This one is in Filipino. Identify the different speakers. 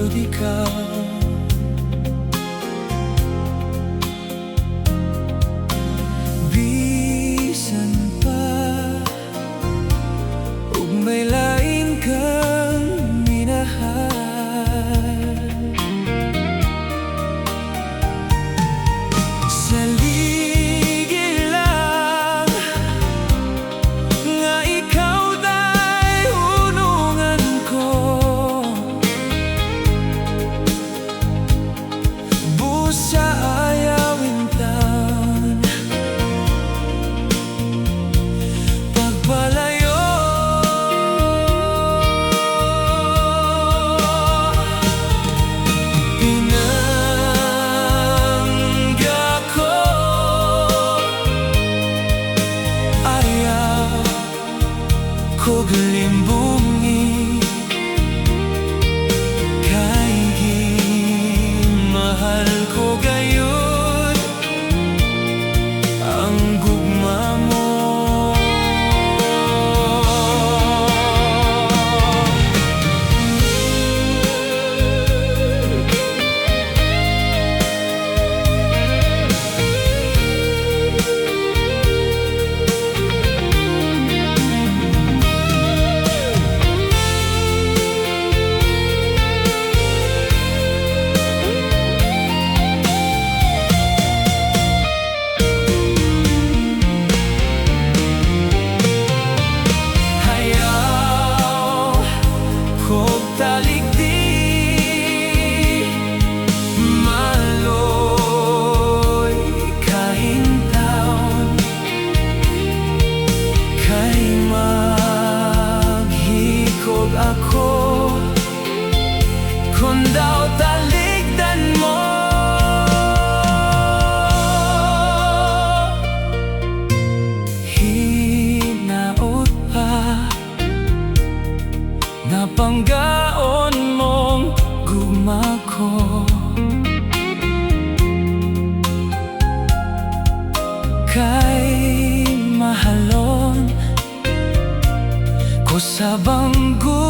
Speaker 1: jud ikaw. Bisan pa ug may lain kang minahal, saligid lang nga ikaw day hunungan ko. Busa ayawin taon pagpalayo, pinangga ko ayaw ko galimbungi kay gimahal ko gayud ang gugma mo. Talikdi maloy kahintawon kay maghikog ako kung daw talikdan mo. Hinaot pa napanggaon mong gugma ko, kay mahalon ko sa banggo.